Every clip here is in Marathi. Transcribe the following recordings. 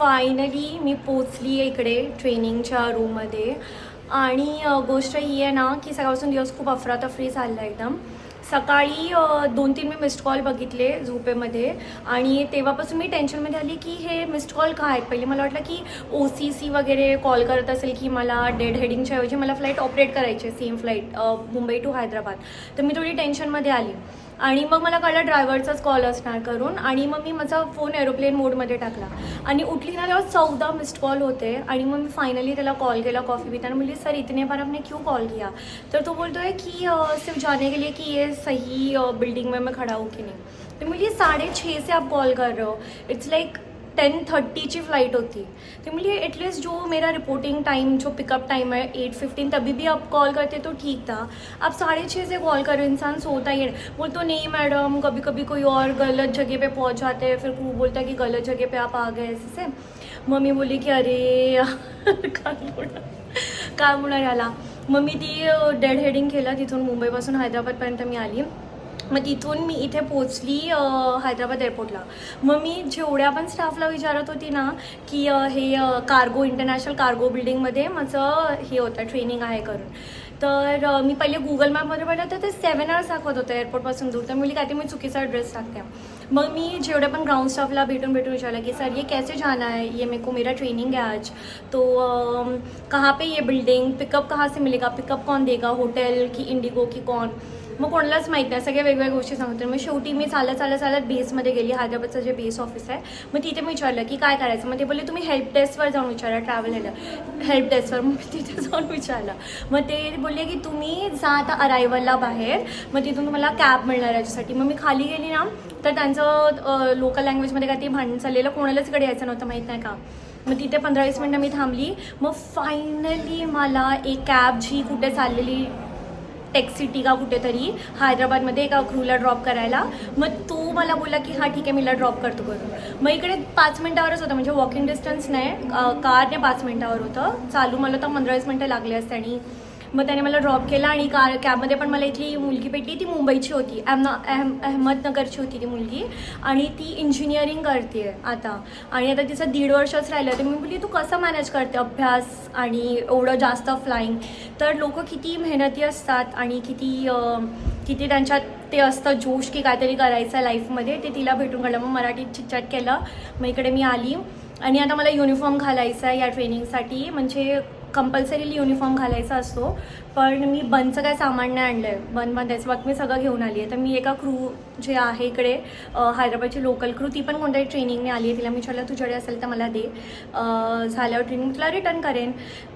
फायनली मी पोचली आहे इकडे ट्रेनिंगच्या रूममध्ये. आणि गोष्ट ही आहे ना की सकाळपासून दिवस खूप अफरातफरी चालला एकदम. सकाळी 2-3 मी मिस्ड कॉल बघितले झोपेमध्ये आणि तेव्हापासून मी टेन्शनमध्ये आली की हे मिस्ड कॉल का आहेत. पहिले मला वाटलं की OCC वगैरे कॉल करत असेल की मला डेड हेडिंगच्या ऐवजी मला फ्लाईट ऑपरेट करायची same flight Mumbai to Hyderabad. तर मी थोडी टेन्शनमध्ये आली आणि मग मला कळलं ड्रायव्हरचाच कॉल असणार करून. आणि मग मी माझा फोन एरोप्लेन मोडमध्ये टाकला आणि उठली ना तेव्हा 14 मिस्ड कॉल होते. आणि मग मी फायनली त्याला कॉल केला कॉफ़ी पिताना. बोली सर इतने बार आपने क्यों कॉल किया. तर तो बोलतो है कि सिर्फ जाने के लिए कि ये सही बिल्डिंग में मैं खड़ा हूँ कि नहीं. तो मुझे 6:30 से आप कॉल कर रहे हो. इट्स लाइक 10:30 फ्लाइट होती. तो मुझे एटलीस्ट जो मेरा रिपोर्टिंग टाइम जो पिकअप टाइम है 8:15 तभी भी आप कॉल करते तो ठीक था. आप 6:30 से कॉल करो, इंसान सोता ही है. बोल तो नहीं मैडम कभी कभी कोई और गलत जगह पे पहुंच जाते हैं. फिर वो बोलता है कि गलत जगह पे आप आ गए ऐसे से. मम्मी बोली की अरे काय होणार याला. मग मी ती डेड हेडिंग केलं. तिथून मुंबईपासून हैदराबादपर्यंत मी आली. मग तिथून मी इथे पोचली हैदराबाद एअरपोर्टला. मग मी जेवढ्या पण स्टाफला विचारत होती ना की हे कार्गो इंटरनॅशनल कार्गो बिल्डिंगमध्ये माझं हे होतं ट्रेनिंग आहे करून. तर मी पहिले गूगल मॅपमध्ये पाहिलं तर ते 7 hours दाखवत होतं एअरपोर्टपासून दूर. तर मुली काय ते मी चुकीचा ॲड्रेस टाकते. मग मी जेवढे पण ग्राउंड स्टाफला भेटून विचारलं की सर ये कैसे जाना है, ये मेरे को मेरा ट्रेनिंग है आज, तो कहाँ पे ये बिल्डिंग, पिकअप कहाँ से मिलेगा, पिकअप कौन देगा, होटल की इंडिगो की कौन. मग कोणालाच माहीत नाही. सगळ्या वेगवेगळ्या गोष्टी सांगते. मग शेवटी मी चालत बेसमध्ये गेली. हैदराबादचं जे बेस ऑफिस आहे. मग तिथे मी विचारलं की काय करायचं. मग ते बोलले तुम्ही हेल्प डेस्कवर जाऊन विचारा ट्रॅव्हल हेल्प डेस्कवर. मग तिथे जाऊन विचारलं. मग ते बोलले की तुम्ही जा आता अरायवलला बाहेर, मग तिथून तुम्हाला कॅब मिळणार याच्यासाठी. मग मी खाली गेली ना तर त्यांचं लोकल लँग्वेजमध्ये काय ते भांडण चाललेलं. कोणालाच इकडे यायचं नव्हतं माहीत नाही का. मग तिथे 15-20 मिनटं मी थांबली. मग फायनली मला एक कॅब जी कुठे चाललेली टेक्सिटी का कुठेतरी हैदराबादमध्ये एका क्रूला ड्रॉप करायला. मग तो मला बोलला की हां ठीक आहे मीला ड्रॉप करतो करून. मग इकडे 5 मिनटावरच होतं, म्हणजे वॉकिंग डिस्टन्स नाही. कारने 5 मिनटावर होतं. चालू मला तर 15-20 मिनटं लागले असते. आणि मग त्याने मला ड्रॉप केला. आणि कॅबमध्ये पण मला इथली मुलगी भेटली. ती मुंबईची होती, अहमदनगरची होती ती मुलगी. आणि ती इंजिनिअरिंग करते आहे आता. आणि आता तिचं 1.5 वर्षच राहिलं. तर मी बोलली तू कसं मॅनेज करते अभ्यास आणि एवढं जास्त फ्लाईंग. तर लोक किती मेहनती असतात आणि किती त्यांच्यात ते असतं जोश की काहीतरी करायचं आहे लाईफमध्ये. ते तिला भेटून काढलं. मग मराठीत चिटचाट केलं. मग इकडे मी आली. आणि आता मला युनिफॉर्म घालायचा आहे या ट्रेनिंगसाठी. म्हणजे कंपल्सरीली युनिफॉर्म घालायचा असतो. पण मी बनचं काय सामान नाही आणलं आहे. बन बांधायचं बाकी मी सगळं घेऊन आली आहे. तर मी एका क्रू जे आहे इकडे हैदराबादची लोकल क्रू, ती पण कोणत्याही ट्रेनिंगने आली आहे. तिला मी विचारलं तुझ्याकडे असेल तर मला दे, झाल्यावर ट्रेनिंग तुला रिटर्न करेन.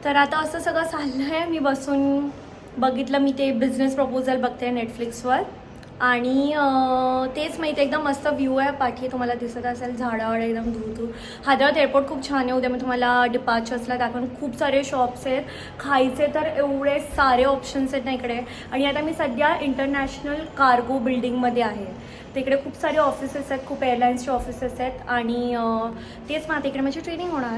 तर आता असं सगळं चाललं आहे. मी बसून बघितलं, मी ते बिझनेस प्रपोजल बघते नेटफ्लिक्सवर. आणि तेच माहिती एकदम मस्त व्ह्यू आहे पाठी, तुम्हाला दिसत असेल झाडावर एकदम दूर. हैदराबाद एअरपोर्ट खूप छान आहे. उद्या मी तुम्हाला डिपार्चर्सला दाखवून. खूप सारे शॉप्स आहेत खायचे तर एवढे सारे ऑप्शन्स आहेत ना इकडे. आणि आता मी सध्या इंटरनॅशनल कार्गो बिल्डिंगमध्ये आहे. तिकडे खूप सारे ऑफिसेस आहेत, खूप एअरलाईन्सचे ऑफिसेस आहेत. आणि तेच मग आता इकडे माझी ट्रेनिंग होणार.